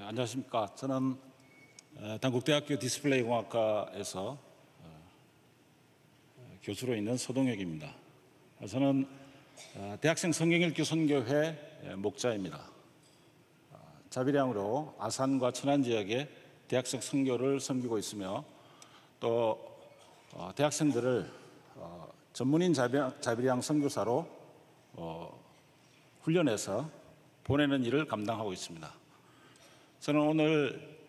안녕하십니까. 저는 단국대학교 디스플레이공학과에서 교수로 있는 서동혁입니다. 저는 대학생 성경읽기 선교회 목자입니다. 자비량으로 아산과 천안 지역에 대학생 선교를 섬기고 있으며 또 대학생들을 전문인 자비량 선교사로 훈련해서 보내는 일을 감당하고 있습니다. 저는 오늘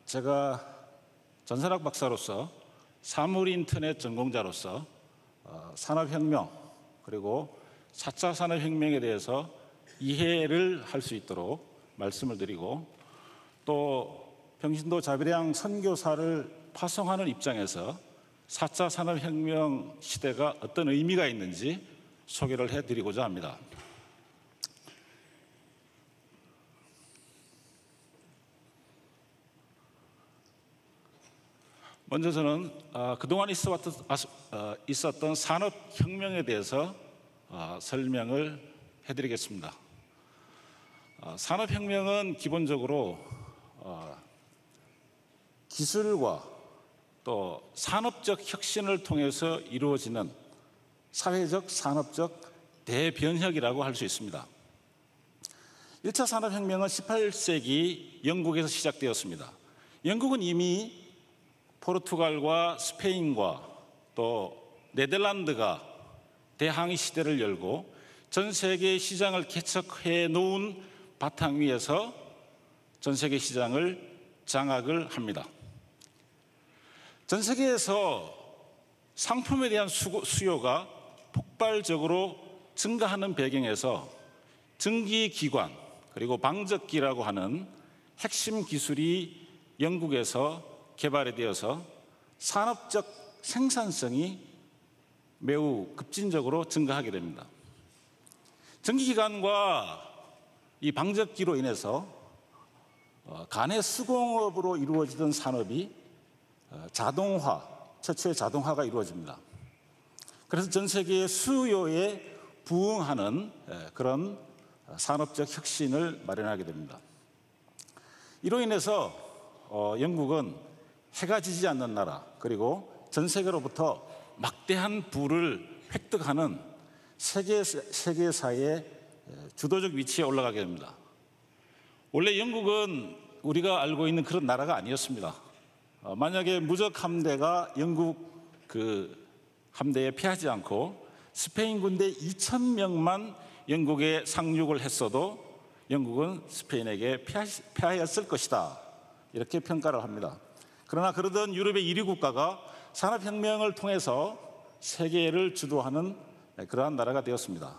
제가 전산학 박사로서 사물 인터넷 전공자로서 산업혁명 그리고 4차 산업혁명에 대해서 이해를 할 수 있도록 말씀을 드리고 또 평신도 자비량 선교사를 파송하는 입장에서 4차 산업혁명 시대가 어떤 의미가 있는지 소개를 해드리고자 합니다. 먼저 저는 그동안 있었던 산업혁명에 대해서 설명을 해드리겠습니다. 산업혁명은 기본적으로 기술과 또 산업적 혁신을 통해서 이루어지는 사회적, 산업적 대변혁이라고 할 수 있습니다. 1차 산업혁명은 18세기 영국에서 시작되었습니다. 영국은 이미 포르투갈과 스페인과 또 네덜란드가 대항해 시대를 열고 전 세계 시장을 개척해 놓은 바탕 위에서 전 세계 시장을 장악을 합니다. 전 세계에서 상품에 대한 수요가 폭발적으로 증가하는 배경에서 증기기관 그리고 방적기라고 하는 핵심 기술이 영국에서 개발이 되어서 산업적 생산성이 매우 급진적으로 증가하게 됩니다. 전기기관과 이 방적기로 인해서 간의 수공업으로 이루어지던 산업이 최초의 자동화가 이루어집니다. 그래서 전 세계의 수요에 부응하는 그런 산업적 혁신을 마련하게 됩니다. 이로 인해서 영국은 해가 지지 않는 나라 그리고 전 세계로부터 막대한 부를 획득하는 세계사의 주도적 위치에 올라가게 됩니다. 원래 영국은 우리가 알고 있는 그런 나라가 아니었습니다. 만약에 무적 함대가 영국 함대에 피하지 않고 스페인 군대 2,000명만 영국에 상륙을 했어도 영국은 스페인에게 패하였을 것이다. 이렇게 평가를 합니다. 그러나 그러던 유럽의 1위 국가가 산업혁명을 통해서 세계를 주도하는 그러한 나라가 되었습니다.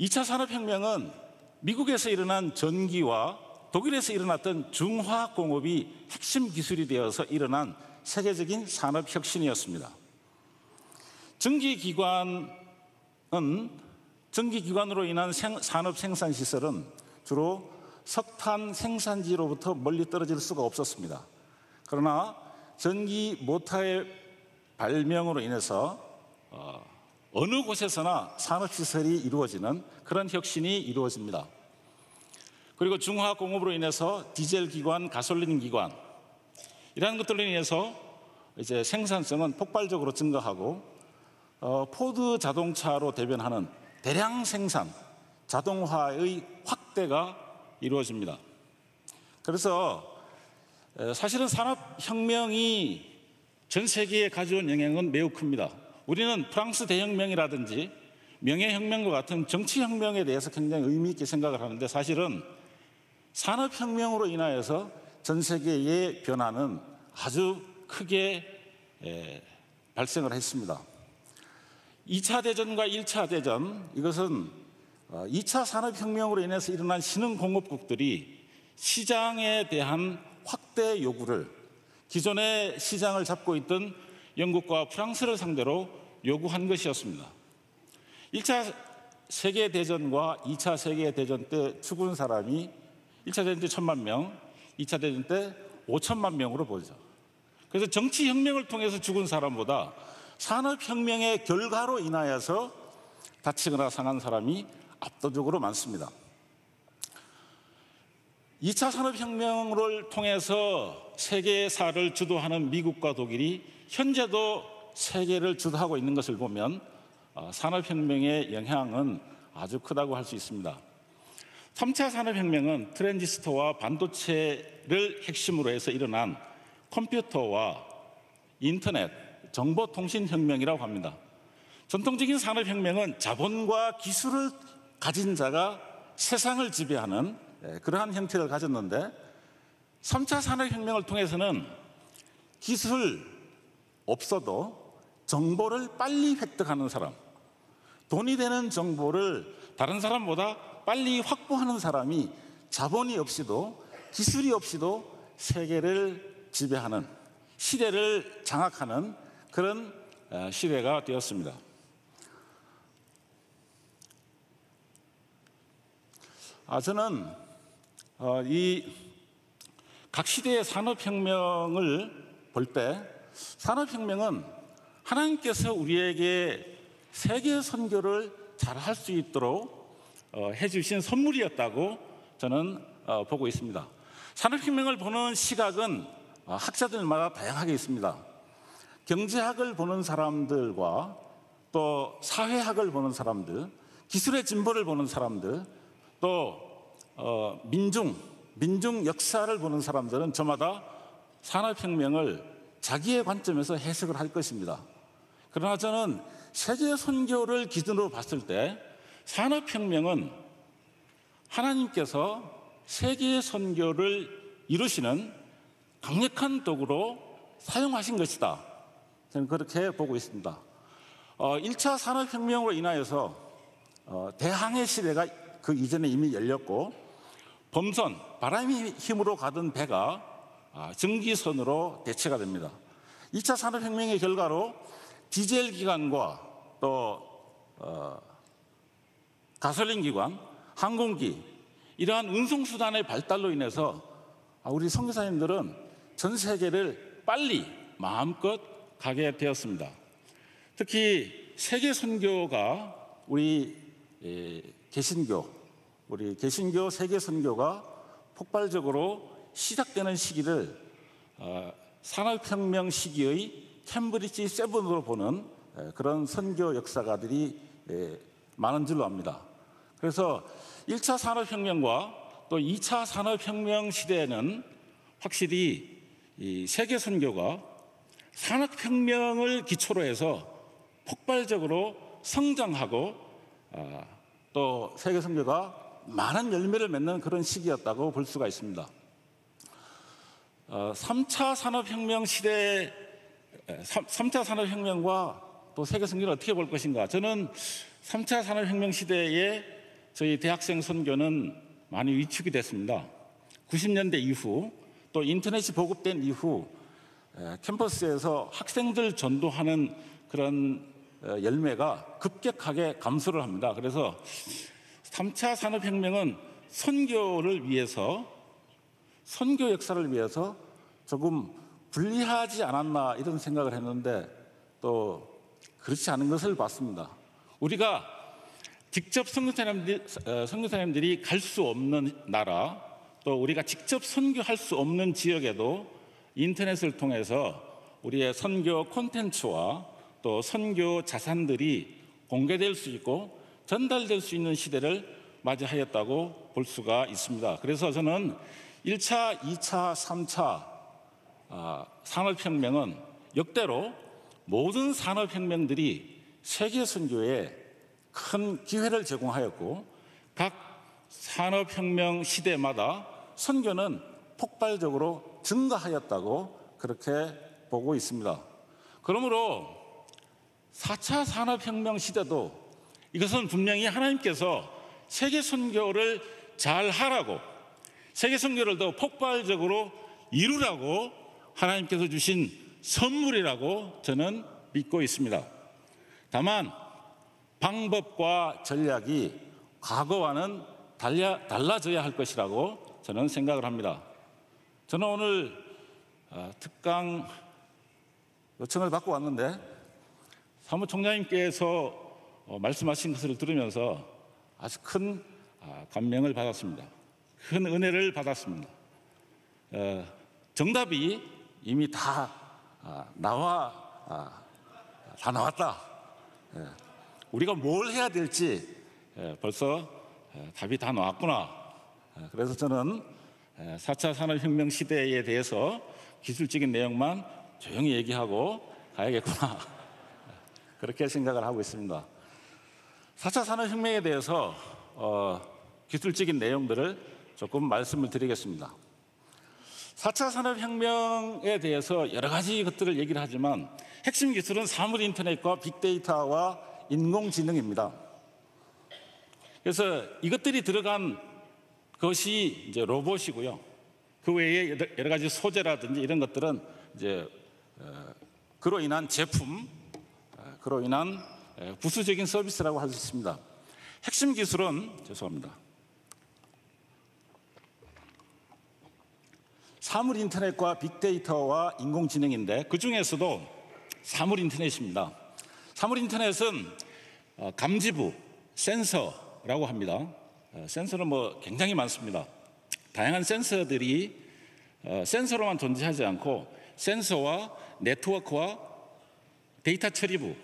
2차 산업혁명은 미국에서 일어난 전기와 독일에서 일어났던 중화공업이 핵심 기술이 되어서 일어난 세계적인 산업혁신이었습니다. 전기기관으로 인한 산업 생산시설은 주로 석탄 생산지로부터 멀리 떨어질 수가 없었습니다. 그러나 전기 모터의 발명으로 인해서 어느 곳에서나 산업시설이 이루어지는 그런 혁신이 이루어집니다. 그리고 중화공업으로 인해서 디젤 기관, 가솔린 기관 이러한 것들로 인해서 이제 생산성은 폭발적으로 증가하고 포드 자동차로 대변하는 대량 생산, 자동화의 확대가 이루어집니다. 그래서 사실은 산업혁명이 전 세계에 가져온 영향은 매우 큽니다. 우리는 프랑스 대혁명이라든지 명예혁명과 같은 정치혁명에 대해서 굉장히 의미 있게 생각을 하는데 사실은 산업혁명으로 인하여서 전 세계의 변화는 아주 크게 발생을 했습니다. 2차 대전과 1차 대전, 이것은 2차 산업혁명으로 인해서 일어난 신흥공업국들이 시장에 대한 확대 요구를 기존의 시장을 잡고 있던 영국과 프랑스를 상대로 요구한 것이었습니다. 1차 세계대전과 2차 세계대전 때 죽은 사람이 1차 대전 때 1,000만 명, 2차 대전 때 5천만 명으로 보죠. 그래서 정치혁명을 통해서 죽은 사람보다 산업혁명의 결과로 인하여서 다치거나 상한 사람이 압도적으로 많습니다. 2차 산업혁명을 통해서 세계사를 주도하는 미국과 독일이 현재도 세계를 주도하고 있는 것을 보면 산업혁명의 영향은 아주 크다고 할 수 있습니다. 3차 산업혁명은 트랜지스터와 반도체를 핵심으로 해서 일어난 컴퓨터와 인터넷, 정보통신혁명이라고 합니다. 전통적인 산업혁명은 자본과 기술을 가진 자가 세상을 지배하는 그러한 형태를 가졌는데 3차 산업혁명을 통해서는 기술 없어도 정보를 빨리 획득하는 사람, 돈이 되는 정보를 다른 사람보다 빨리 확보하는 사람이 자본이 없이도 기술이 없이도 세계를 지배하는 시대를 장악하는 그런 시대가 되었습니다. 저는 이 각 시대의 산업혁명을 볼 때 산업혁명은 하나님께서 우리에게 세계 선교를 잘 할 수 있도록 해주신 선물이었다고 저는 보고 있습니다. 산업혁명을 보는 시각은 학자들마다 다양하게 있습니다. 경제학을 보는 사람들과 또 사회학을 보는 사람들, 기술의 진보를 보는 사람들, 또 민중 역사를 보는 사람들은 저마다 산업혁명을 자기의 관점에서 해석을 할 것입니다. 그러나 저는 세계 선교를 기준으로 봤을 때 산업혁명은 하나님께서 세계 선교를 이루시는 강력한 도구로 사용하신 것이다. 저는 그렇게 보고 있습니다. 1차 산업혁명으로 인하여서 대항해 시대가 그 이전에 이미 열렸고 범선, 바람의 힘으로 가던 배가 전기선으로 대체가 됩니다. 2차 산업혁명의 결과로 디젤 기관과 또 가솔린 기관, 항공기 이러한 운송수단의 발달로 인해서 우리 선교사님들은 전 세계를 빨리 마음껏 가게 되었습니다. 특히 세계 선교가 우리 개신교 세계 선교가 폭발적으로 시작되는 시기를 산업혁명 시기의 캠브리지 7으로 보는 그런 선교 역사가들이 많은 줄로 압니다. 그래서 1차 산업혁명과 또 2차 산업혁명 시대에는 확실히 이 세계 선교가 산업혁명을 기초로 해서 폭발적으로 성장하고 또 세계 선교가 많은 열매를 맺는 그런 시기였다고 볼 수가 있습니다. 3차 산업혁명 시대, 3차 산업혁명과 또 세계 선교를 어떻게 볼 것인가? 저는 3차 산업혁명 시대에 저희 대학생 선교는 많이 위축이 됐습니다. 90년대 이후 또 인터넷이 보급된 이후 캠퍼스에서 학생들 전도하는 그런 열매가 급격하게 감소를 합니다. 그래서 3차 산업혁명은 선교를 위해서, 선교 역사를 위해서 조금 불리하지 않았나 이런 생각을 했는데 또 그렇지 않은 것을 봤습니다. 우리가 직접 선교사님들이 갈 수 없는 나라, 또 우리가 직접 선교할 수 없는 지역에도 인터넷을 통해서 우리의 선교 콘텐츠와 또 선교 자산들이 공개될 수 있고 전달될 수 있는 시대를 맞이하였다고 볼 수가 있습니다. 그래서 저는 1차, 2차, 3차 산업혁명은 역대로 모든 산업혁명들이 세계 선교에 큰 기회를 제공하였고 각 산업혁명 시대마다 선교는 폭발적으로 증가하였다고 그렇게 보고 있습니다. 그러므로 4차 산업혁명 시대도 이것은 분명히 하나님께서 세계 선교를 잘 하라고, 세계 선교를 더 폭발적으로 이루라고 하나님께서 주신 선물이라고 저는 믿고 있습니다. 다만 방법과 전략이 과거와는 달라져야 할 것이라고 저는 생각을 합니다. 저는 오늘 특강 요청을 받고 왔는데 사무총장님께서 말씀하신 것을 들으면서 아주 큰 감명을 받았습니다. 큰 은혜를 받았습니다. 정답이 이미 다 나왔다. 우리가 뭘 해야 될지 벌써 답이 다 나왔구나. 그래서 저는 4차 산업혁명 시대에 대해서 기술적인 내용만 조용히 얘기하고 가야겠구나. 그렇게 생각을 하고 있습니다. 4차 산업혁명에 대해서 기술적인 내용들을 조금 말씀을 드리겠습니다. 4차 산업혁명에 대해서 여러 가지 것들을 얘기를 하지만 핵심 기술은 사물인터넷과 빅데이터와 인공지능입니다. 그래서 이것들이 들어간 것이 이제 로봇이고요. 그 외에 여러 가지 소재라든지 이런 것들은 이제 그로 인한 제품, 그로 인한 부수적인 서비스라고 할 수 있습니다. 핵심 기술은 사물인터넷과 빅데이터와 인공지능인데 그 중에서도 사물인터넷입니다. 사물인터넷은 감지부, 센서라고 합니다. 센서는 굉장히 많습니다. 다양한 센서들이 센서로만 존재하지 않고 센서와 네트워크와 데이터 처리부,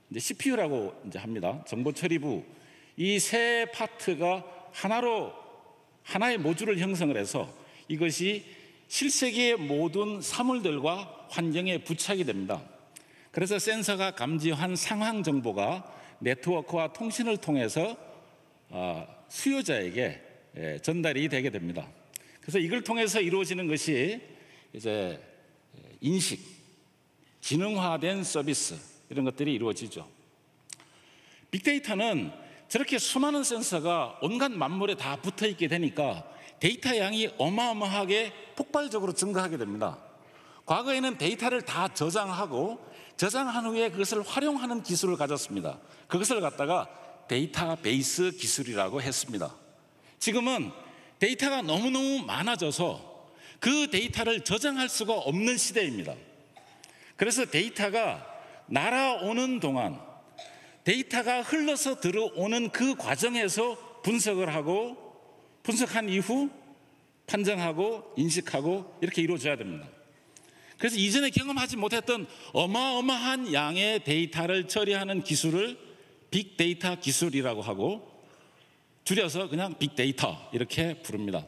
이제 CPU라고 이제 합니다. 정보 처리부, 이 세 파트가 하나의 모듈을 형성을 해서 이것이 실세계의 모든 사물들과 환경에 부착이 됩니다. 그래서 센서가 감지한 상황 정보가 네트워크와 통신을 통해서 수요자에게 전달이 되게 됩니다. 그래서 이걸 통해서 이루어지는 것이 이제 인식, 지능화된 서비스 이런 것들이 이루어지죠. 빅데이터는 저렇게 수많은 센서가 온갖 만물에 다 붙어 있게 되니까 데이터 양이 어마어마하게 폭발적으로 증가하게 됩니다. 과거에는 데이터를 다 저장한 후에 그것을 활용하는 기술을 가졌습니다. 그것을 갖다가 데이터베이스 기술이라고 했습니다. 지금은 데이터가 너무너무 많아져서 그 데이터를 저장할 수가 없는 시대입니다. 그래서 데이터가 날아오는 동안 데이터가 흘러서 들어오는 그 과정에서 분석한 이후 판정하고 인식하고 이렇게 이루어져야 됩니다. 그래서 이전에 경험하지 못했던 어마어마한 양의 데이터를 처리하는 기술을 빅데이터 기술이라고 하고 줄여서 그냥 빅데이터 이렇게 부릅니다.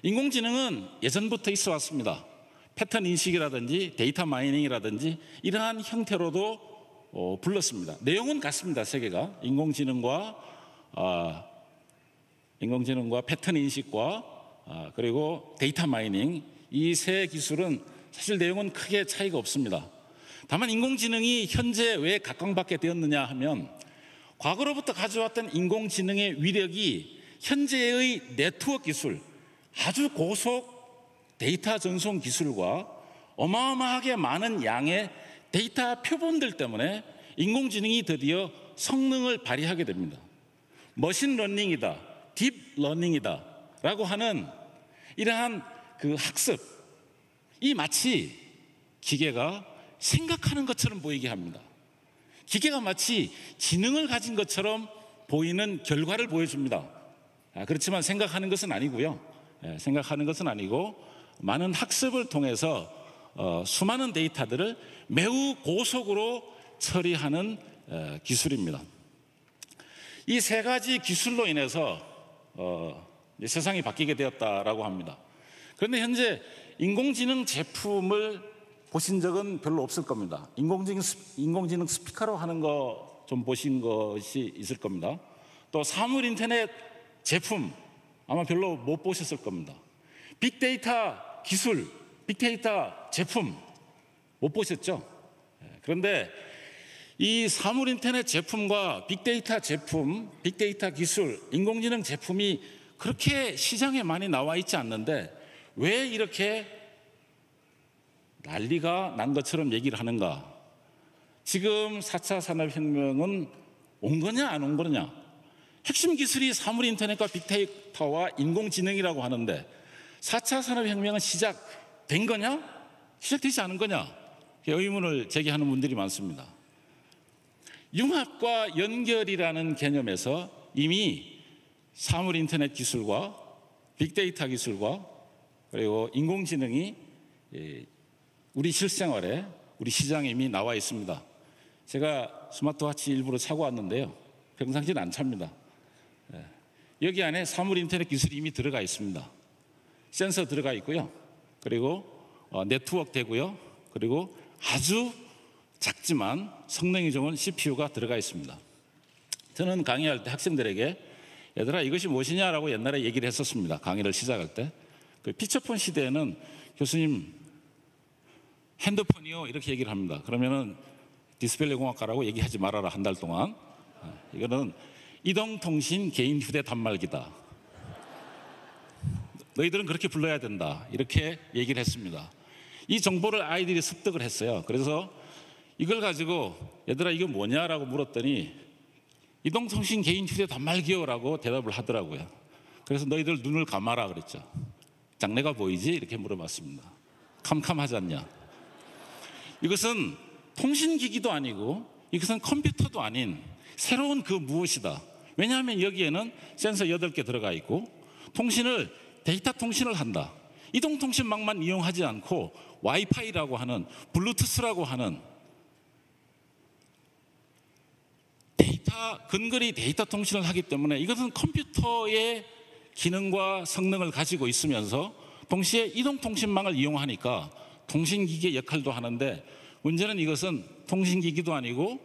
인공지능은 예전부터 있어 왔습니다. 패턴 인식이라든지 데이터 마이닝이라든지 이러한 형태로도 불렀습니다. 내용은 같습니다. 세 개가 인공지능과 패턴 인식과 그리고 데이터 마이닝, 이 세 기술은 사실 내용은 크게 차이가 없습니다. 다만 인공지능이 현재 왜 각광받게 되었느냐 하면 과거로부터 가져왔던 인공지능의 위력이 현재의 네트워크 기술, 아주 고속 데이터 전송 기술과 어마어마하게 많은 양의 데이터 표본들 때문에 인공지능이 드디어 성능을 발휘하게 됩니다. 머신러닝이다, 딥러닝이다 라고 하는 이러한 그 학습, 이 마치 기계가 생각하는 것처럼 보이게 합니다. 기계가 마치 지능을 가진 것처럼 보이는 결과를 보여줍니다. 그렇지만 생각하는 것은 아니고요. 생각하는 것은 아니고 많은 학습을 통해서 수많은 데이터들을 매우 고속으로 처리하는 기술입니다. 이 세 가지 기술로 인해서 세상이 바뀌게 되었다라고 합니다. 그런데 현재 인공지능 제품을 보신 적은 별로 없을 겁니다. 인공지능 스피커로 하는 거 좀 보신 것이 있을 겁니다. 또 사물인터넷 제품 아마 별로 못 보셨을 겁니다. 빅데이터 기술, 빅데이터 제품 못 보셨죠? 그런데 이 사물인터넷 제품과 빅데이터 제품, 빅데이터 기술, 인공지능 제품이 그렇게 시장에 많이 나와 있지 않는데 왜 이렇게 난리가 난 것처럼 얘기를 하는가? 지금 4차 산업혁명은 온 거냐 안 온 거냐? 핵심 기술이 사물인터넷과 빅데이터와 인공지능이라고 하는데 4차 산업혁명은 시작된 거냐? 시작되지 않은 거냐? 의문을 제기하는 분들이 많습니다. 융합과 연결이라는 개념에서 이미 사물인터넷 기술과 빅데이터 기술과 그리고 인공지능이 우리 실생활에, 우리 시장에 이미 나와 있습니다. 제가 스마트워치 일부러 차고 왔는데요, 평상시는 안 찹니다. 여기 안에 사물 인터넷 기술이 이미 들어가 있습니다. 센서 들어가 있고요, 그리고 네트워크 되고요, 그리고 아주 작지만 성능이 좋은 CPU가 들어가 있습니다. 저는 강의할 때 학생들에게 얘들아 이것이 무엇이냐라고 옛날에 얘기를 했었습니다. 강의를 시작할 때. 그 피처폰 시대에는 교수님 핸드폰이요 이렇게 얘기를 합니다. 그러면은 디스플레이 공학과라고 얘기하지 말아라, 한 달 동안. 이거는 이동통신 개인 휴대 단말기다. 너희들은 그렇게 불러야 된다, 이렇게 얘기를 했습니다. 이 정보를 아이들이 습득을 했어요. 그래서 이걸 가지고 얘들아 이거 뭐냐라고 물었더니 이동통신 개인 휴대 단말기요라고 대답을 하더라고요. 그래서 너희들 눈을 감아라 그랬죠. 장래가 보이지? 이렇게 물어봤습니다. 캄캄하지 않냐? 이것은 통신기기도 아니고 이것은 컴퓨터도 아닌 새로운 그 무엇이다. 왜냐하면 여기에는 센서 8개 들어가 있고 데이터 통신을 한다. 이동통신망만 이용하지 않고 와이파이라고 하는, 블루투스라고 하는 근거리 데이터 통신을 하기 때문에 이것은 컴퓨터의 기능과 성능을 가지고 있으면서 동시에 이동통신망을 이용하니까 통신기기의 역할도 하는데, 문제는 이것은 통신기기도 아니고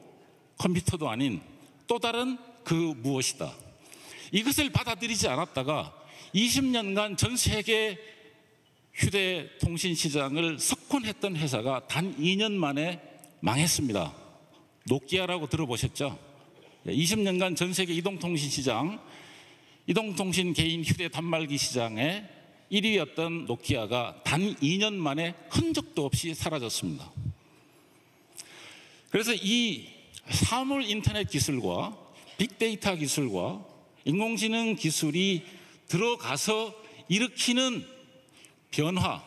컴퓨터도 아닌 또 다른 그 무엇이다. 이것을 받아들이지 않았다가 20년간 전 세계 휴대통신 시장을 석권했던 회사가 단 2년 만에 망했습니다. 노키아라고 들어보셨죠? 20년간 전 세계 이동통신 시장, 이동통신 개인 휴대 단말기 시장의 1위였던 노키아가 단 2년 만에 흔적도 없이 사라졌습니다. 그래서 이 사물 인터넷 기술과 빅데이터 기술과 인공지능 기술이 들어가서 일으키는 변화,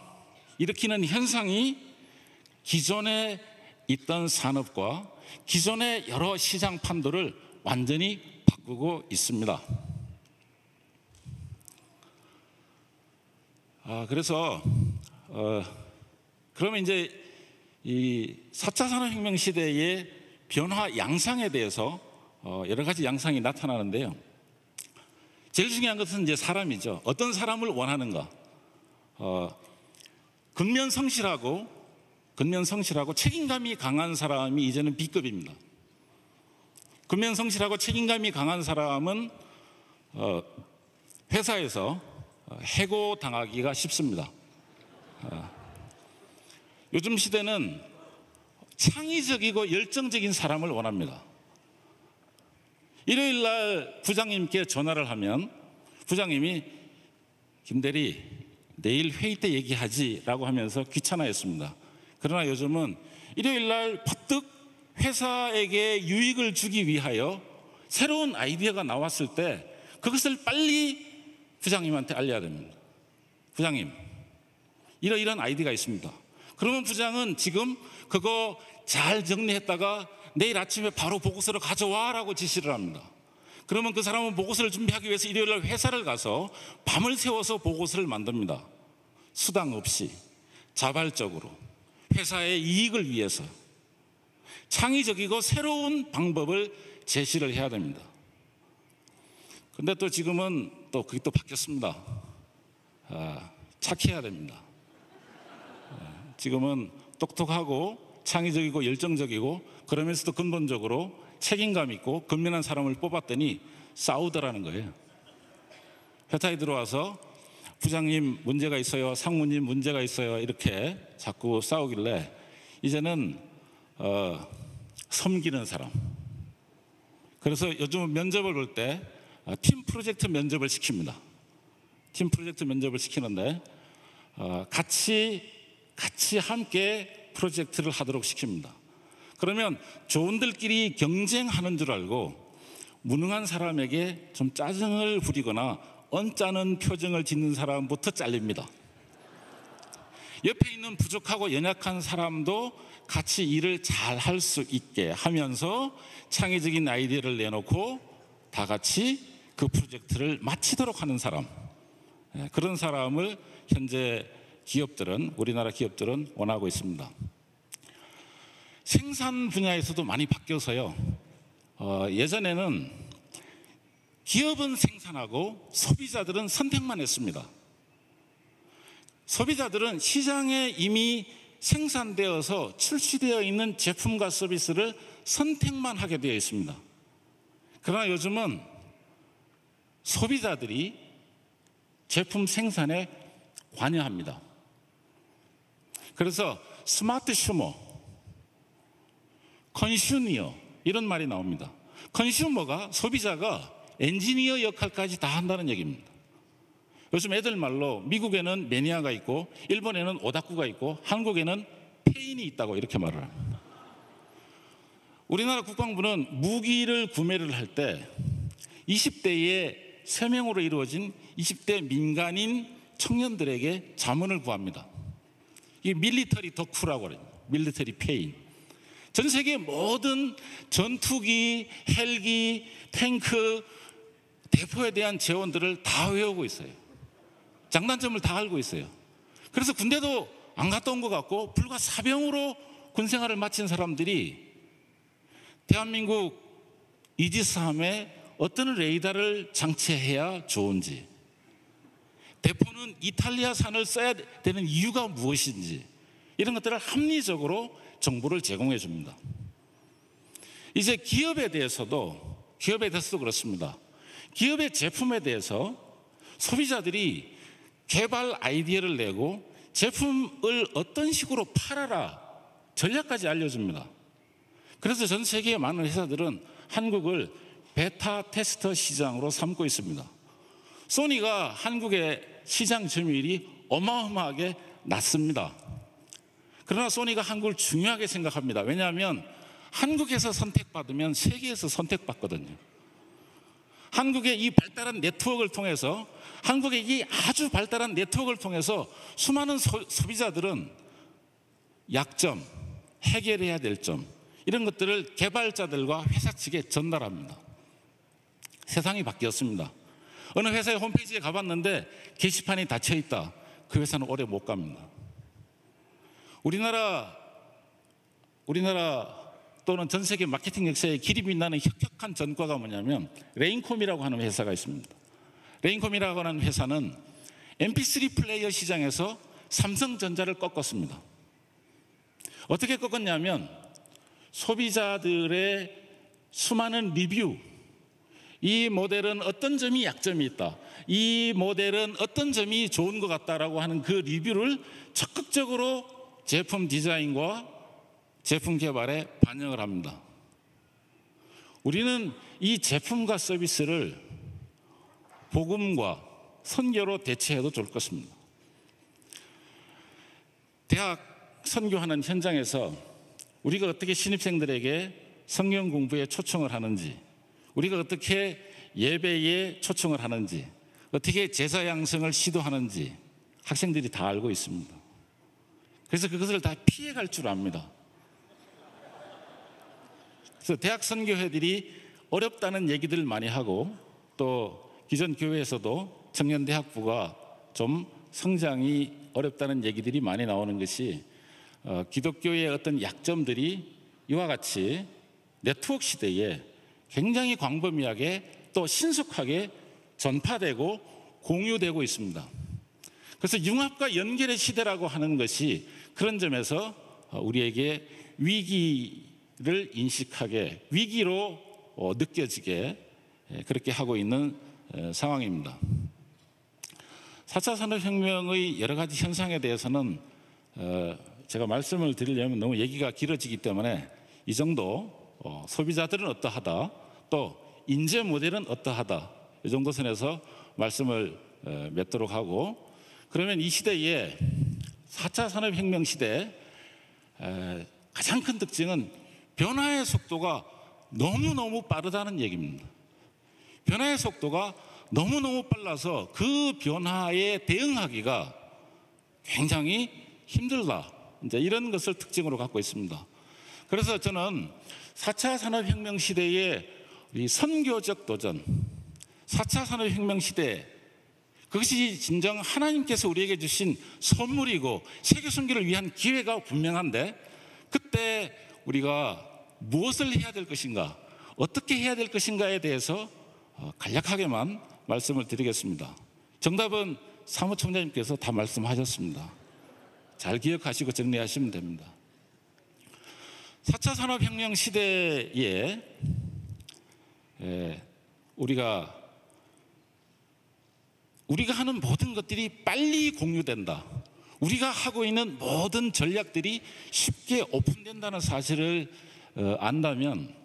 일으키는 현상이 기존에 있던 산업과 기존의 여러 시장 판도를 완전히 바꾸고 있습니다. 그래서 그러면 이제 이 4차 산업혁명 시대의 변화 양상에 대해서 여러 가지 양상이 나타나는데요. 제일 중요한 것은 이제 사람이죠. 어떤 사람을 원하는가. 근면성실하고 책임감이 강한 사람이 이제는 B급입니다. 근면성실하고 책임감이 강한 사람은 회사에서 해고당하기가 쉽습니다. 요즘 시대는 창의적이고 열정적인 사람을 원합니다. 일요일 날 부장님께 전화를 하면 부장님이 김대리 내일 회의 때 얘기하지라고 하면서 귀찮아했습니다. 그러나 요즘은 일요일 날 퍼뜩 회사에게 유익을 주기 위하여 새로운 아이디어가 나왔을 때 그것을 빨리 부장님한테 알려야 됩니다. 부장님, 이런 아이디어가 있습니다. 그러면 부장은 지금 그거 잘 정리했다가 내일 아침에 바로 보고서를 가져와라고 지시를 합니다. 그러면 그 사람은 보고서를 준비하기 위해서 일요일 날 회사를 가서 밤을 새워서 보고서를 만듭니다. 수당 없이 자발적으로 회사의 이익을 위해서 창의적이고 새로운 방법을 제시를 해야 됩니다. 근데 또 지금은 또 그게 또 바뀌었습니다. 착해야 됩니다. 지금은 똑똑하고 창의적이고 열정적이고 그러면서도 근본적으로 책임감 있고 근면한 사람을 뽑았더니 싸우더라는 거예요. 회사에 들어와서 부장님 문제가 있어요, 상무님 문제가 있어요, 이렇게 자꾸 싸우길래 이제는 섬기는 사람. 그래서 요즘 면접을 볼 때 팀 프로젝트 면접을 시킵니다. 팀 프로젝트 면접을 시키는데 같이 함께 프로젝트를 하도록 시킵니다. 그러면 조원들끼리 경쟁하는 줄 알고 무능한 사람에게 좀 짜증을 부리거나 언짢은 표정을 짓는 사람부터 잘립니다. 옆에 있는 부족하고 연약한 사람도 같이 일을 잘 할 수 있게 하면서 창의적인 아이디어를 내놓고 다 같이 그 프로젝트를 마치도록 하는 사람, 그런 사람을 현재 우리나라 기업들은 원하고 있습니다. 생산 분야에서도 많이 바뀌어서요. 예전에는 기업은 생산하고 소비자들은 선택만 했습니다. 소비자들은 시장에 이미 생산되어서 출시되어 있는 제품과 서비스를 선택만 하게 되어 있습니다. 그러나 요즘은 소비자들이 제품 생산에 관여합니다. 그래서 스마트 슈머, 컨슈니어 이런 말이 나옵니다. 컨슈머가 소비자가 엔지니어 역할까지 다 한다는 얘기입니다. 요즘 애들 말로 미국에는 매니아가 있고 일본에는 오다쿠가 있고 한국에는 페인이 있다고 이렇게 말을 합니다. 우리나라 국방부는 무기를 구매를 할 때 20대의 3명으로 이루어진 20대 민간인 청년들에게 자문을 구합니다. 이 밀리터리 덕후라고 그래요. 밀리터리 페인. 전 세계 모든 전투기, 헬기, 탱크, 대포에 대한 재원들을 다 외우고 있어요. 장단점을 다 알고 있어요. 그래서 군대도 안 갔다 온 것 같고 불과 사병으로 군 생활을 마친 사람들이 대한민국 이지스함에 어떤 레이더를 장치해야 좋은지, 대포는 이탈리아산을 써야 되는 이유가 무엇인지 이런 것들을 합리적으로 정보를 제공해 줍니다. 이제 기업에 대해서도 그렇습니다. 기업의 제품에 대해서 소비자들이 개발 아이디어를 내고 제품을 어떤 식으로 팔아라 전략까지 알려줍니다. 그래서 전 세계의 많은 회사들은 한국을 베타 테스터 시장으로 삼고 있습니다. 소니가 한국의 시장 점유율이 어마어마하게 낮습니다. 그러나 소니가 한국을 중요하게 생각합니다. 왜냐하면 한국에서 선택받으면 세계에서 선택받거든요. 한국의 이 발달한 네트워크를 통해서 한국의 이 아주 발달한 네트워크를 통해서 수많은 소비자들은 약점, 해결해야 될 점 이런 것들을 개발자들과 회사 측에 전달합니다. 세상이 바뀌었습니다. 어느 회사의 홈페이지에 가봤는데 게시판이 닫혀 있다. 그 회사는 오래 못 갑니다. 우리나라 또는 전 세계 마케팅 역사에 길이 빛나는 혁혁한 전과가 뭐냐면 레인콤이라고 하는 회사가 있습니다. 레인콤이라고 하는 회사는 MP3 플레이어 시장에서 삼성전자를 꺾었습니다. 어떻게 꺾었냐면 소비자들의 수많은 리뷰, 이 모델은 어떤 점이 약점이 있다, 이 모델은 어떤 점이 좋은 것 같다라고 하는 그 리뷰를 적극적으로 제품 디자인과 제품 개발에 반영을 합니다. 우리는 이 제품과 서비스를 복음과 선교로 대체해도 좋을 것입니다. 대학 선교하는 현장에서 우리가 어떻게 신입생들에게 성경 공부에 초청을 하는지, 우리가 어떻게 예배에 초청을 하는지, 어떻게 제자 양성을 시도하는지 학생들이 다 알고 있습니다. 그래서 그것을 다 피해갈 줄 압니다. 그래서 대학 선교회들이 어렵다는 얘기들을 많이 하고 또 기존 교회에서도 청년대학부가 좀 성장이 어렵다는 얘기들이 많이 나오는 것이 기독교의 어떤 약점들이 이와 같이 네트워크 시대에 굉장히 광범위하게 또 신속하게 전파되고 공유되고 있습니다. 그래서 융합과 연결의 시대라고 하는 것이 그런 점에서 우리에게 위기를 인식하게, 위기로 느껴지게 그렇게 하고 있는 상황입니다. 4차 산업혁명의 여러 가지 현상에 대해서는 제가 말씀을 드리려면 너무 얘기가 길어지기 때문에 이 정도, 소비자들은 어떠하다, 또 인재 모델은 어떠하다, 이 정도 선에서 말씀을 맺도록 하고, 그러면 이 시대에 4차 산업혁명 시대 가장 큰 특징은 변화의 속도가 너무너무 빠르다는 얘기입니다. 변화의 속도가 너무너무 빨라서 그 변화에 대응하기가 굉장히 힘들다, 이제 이런 것을 특징으로 갖고 있습니다. 그래서 저는 4차 산업혁명 시대의 이 선교적 도전, 4차 산업혁명 시대 그것이 진정 하나님께서 우리에게 주신 선물이고 세계 선교를 위한 기회가 분명한데, 그때 우리가 무엇을 해야 될 것인가, 어떻게 해야 될 것인가에 대해서 간략하게만 말씀을 드리겠습니다. 정답은 사무총장님께서 다 말씀하셨습니다. 잘 기억하시고 정리하시면 됩니다. 4차 산업혁명 시대에 우리가 하는 모든 것들이 빨리 공유된다, 우리가 하고 있는 모든 전략들이 쉽게 오픈된다는 사실을 안다면,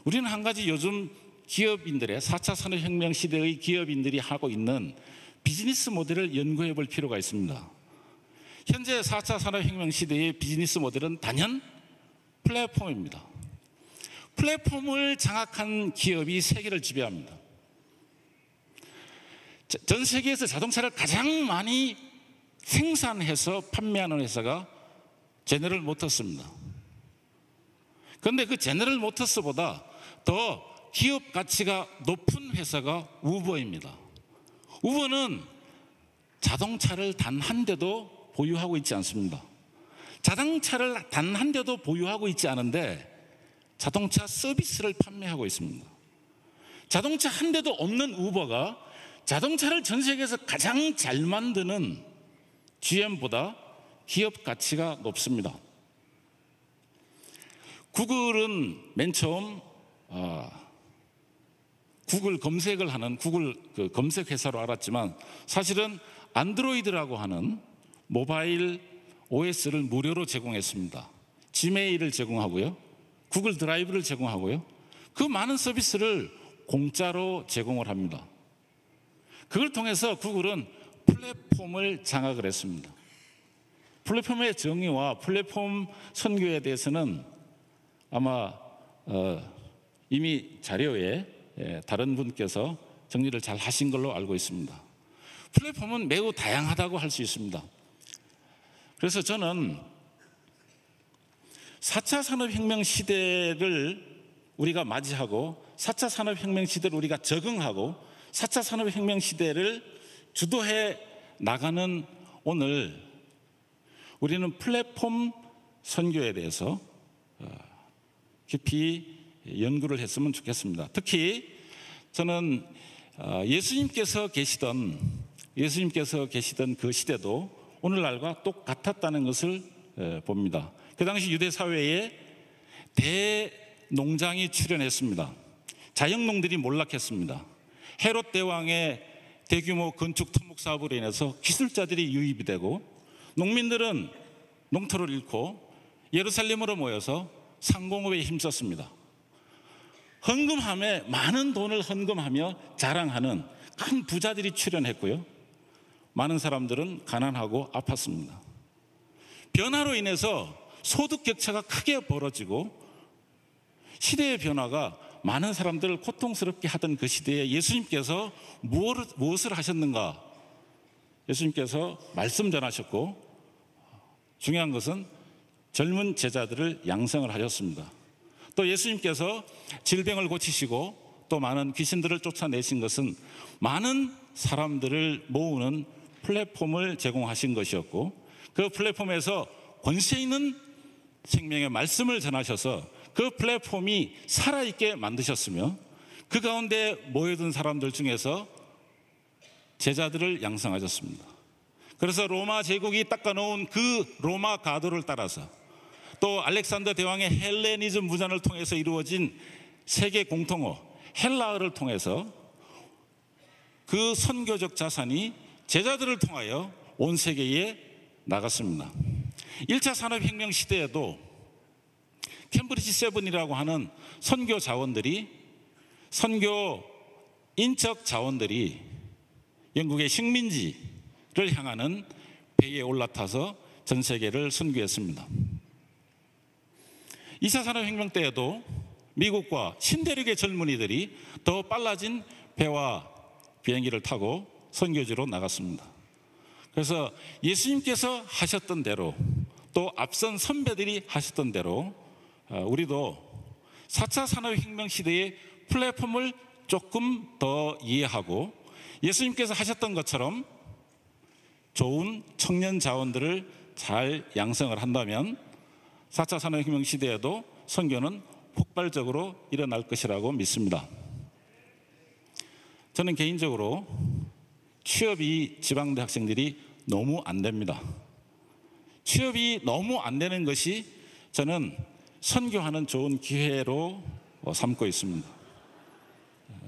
우리는 한 가지 요즘 기업인들의 4차 산업혁명 시대의 기업인들이 하고 있는 비즈니스 모델을 연구해 볼 필요가 있습니다. 현재 4차 산업혁명 시대의 비즈니스 모델은 단연 플랫폼입니다. 플랫폼을 장악한 기업이 세계를 지배합니다. 전 세계에서 자동차를 가장 많이 생산해서 판매하는 회사가 제너럴 모터스입니다. 그런데 그 제너럴 모터스보다 더 기업 가치가 높은 회사가 우버입니다. 우버는 자동차를 단 한 대도 보유하고 있지 않습니다. 자동차를 단 한 대도 보유하고 있지 않은데 자동차 서비스를 판매하고 있습니다. 자동차 한 대도 없는 우버가 자동차를 전 세계에서 가장 잘 만드는 GM보다 기업 가치가 높습니다. 구글은 맨 처음 구글 검색을 하는 구글 검색 회사로 알았지만, 사실은 안드로이드라고 하는 모바일 OS를 무료로 제공했습니다. 지메일을 제공하고요, 구글 드라이브를 제공하고요, 그 많은 서비스를 공짜로 제공을 합니다. 그걸 통해서 구글은 플랫폼을 장악을 했습니다. 플랫폼의 정의와 플랫폼 선교에 대해서는 아마 이미 자료에 다른 분께서 정리를 잘 하신 걸로 알고 있습니다. 플랫폼은 매우 다양하다고 할 수 있습니다. 그래서 저는 4차 산업혁명 시대를 우리가 맞이하고 4차 산업혁명 시대를 우리가 적응하고 4차 산업혁명 시대를 주도해 나가는 오늘, 우리는 플랫폼 선교에 대해서 깊이 연구를 했으면 좋겠습니다. 특히 저는 예수님께서 계시던 그 시대도 오늘날과 똑같았다는 것을 봅니다. 그 당시 유대 사회에 대농장이 출현했습니다. 자영농들이 몰락했습니다. 헤롯 대왕의 대규모 건축 토목 사업으로 인해서 기술자들이 유입이 되고, 농민들은 농토를 잃고 예루살렘으로 모여서 상공업에 힘썼습니다. 헌금함에 많은 돈을 헌금하며 자랑하는 큰 부자들이 출현했고요, 많은 사람들은 가난하고 아팠습니다. 변화로 인해서 소득 격차가 크게 벌어지고, 시대의 변화가 많은 사람들을 고통스럽게 하던 그 시대에 예수님께서 무엇을 하셨는가? 예수님께서 말씀 전하셨고, 중요한 것은 젊은 제자들을 양성을 하셨습니다. 또 예수님께서 질병을 고치시고 또 많은 귀신들을 쫓아내신 것은 많은 사람들을 모으는 플랫폼을 제공하신 것이었고, 그 플랫폼에서 권세 있는 생명의 말씀을 전하셔서 그 플랫폼이 살아있게 만드셨으며, 그 가운데 모여든 사람들 중에서 제자들을 양성하셨습니다. 그래서 로마 제국이 닦아놓은 그 로마 가도를 따라서, 또 알렉산더 대왕의 헬레니즘 무장을 통해서 이루어진 세계 공통어 헬라어를 통해서 그 선교적 자산이 제자들을 통하여 온 세계에 나갔습니다. 1차 산업혁명 시대에도 캠브리지 세븐이라고 하는 선교 자원들이, 선교 인적 자원들이 영국의 식민지를 향하는 배에 올라타서 전 세계를 선교했습니다. 2차 산업혁명 때에도 미국과 신대륙의 젊은이들이 더 빨라진 배와 비행기를 타고 선교지로 나갔습니다. 그래서 예수님께서 하셨던 대로, 또 앞선 선배들이 하셨던 대로 우리도 4차 산업혁명 시대의 플랫폼을 조금 더 이해하고 예수님께서 하셨던 것처럼 좋은 청년 자원들을 잘 양성을 한다면 4차 산업혁명 시대에도 선교는 폭발적으로 일어날 것이라고 믿습니다. 저는 개인적으로 취업이 지방대 학생들이 너무 안 됩니다. 취업이 너무 안 되는 것이 저는 선교하는 좋은 기회로 삼고 있습니다.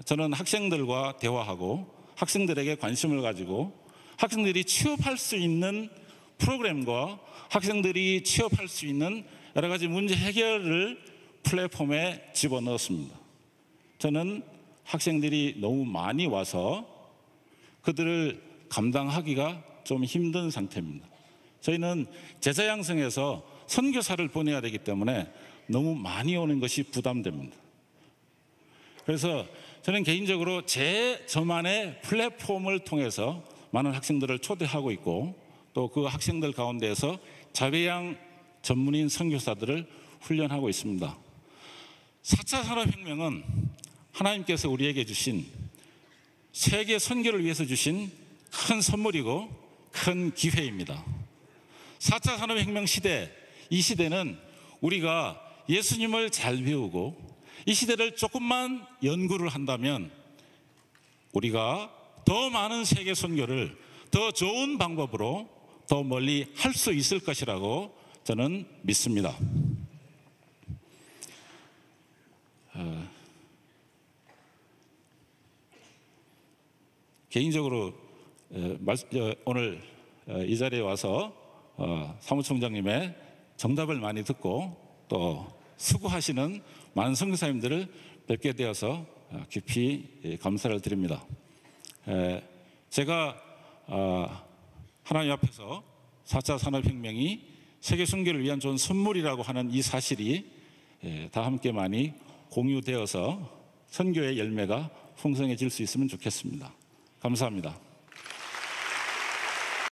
저는 학생들과 대화하고 학생들에게 관심을 가지고 학생들이 취업할 수 있는 프로그램과 학생들이 취업할 수 있는 여러 가지 문제 해결을 플랫폼에 집어넣었습니다. 저는 학생들이 너무 많이 와서 그들을 감당하기가 좀 힘든 상태입니다. 저희는 제자 양성에서 선교사를 보내야 되기 때문에 너무 많이 오는 것이 부담됩니다. 그래서 저는 개인적으로 저만의 플랫폼을 통해서 많은 학생들을 초대하고 있고 또 그 학생들 가운데에서 자배양 전문인 선교사들을 훈련하고 있습니다. 4차 산업혁명은 하나님께서 우리에게 주신 세계 선교를 위해서 주신 큰 선물이고 큰 기회입니다. 4차 산업혁명 시대, 이 시대는 우리가 예수님을 잘 배우고 이 시대를 조금만 연구를 한다면 우리가 더 많은 세계 선교를 더 좋은 방법으로 더 멀리 할 수 있을 것이라고 저는 믿습니다. 개인적으로 오늘 이 자리에 와서 사무총장님의 정답을 많이 듣고 또 수고하시는 많은 선교사님들을 뵙게 되어서 깊이 감사를 드립니다. 제가 하나님 앞에서 4차 산업혁명이 세계 선교를 위한 좋은 선물이라고 하는 이 사실이 다 함께 많이 공유되어서 선교의 열매가 풍성해질 수 있으면 좋겠습니다. 감사합니다.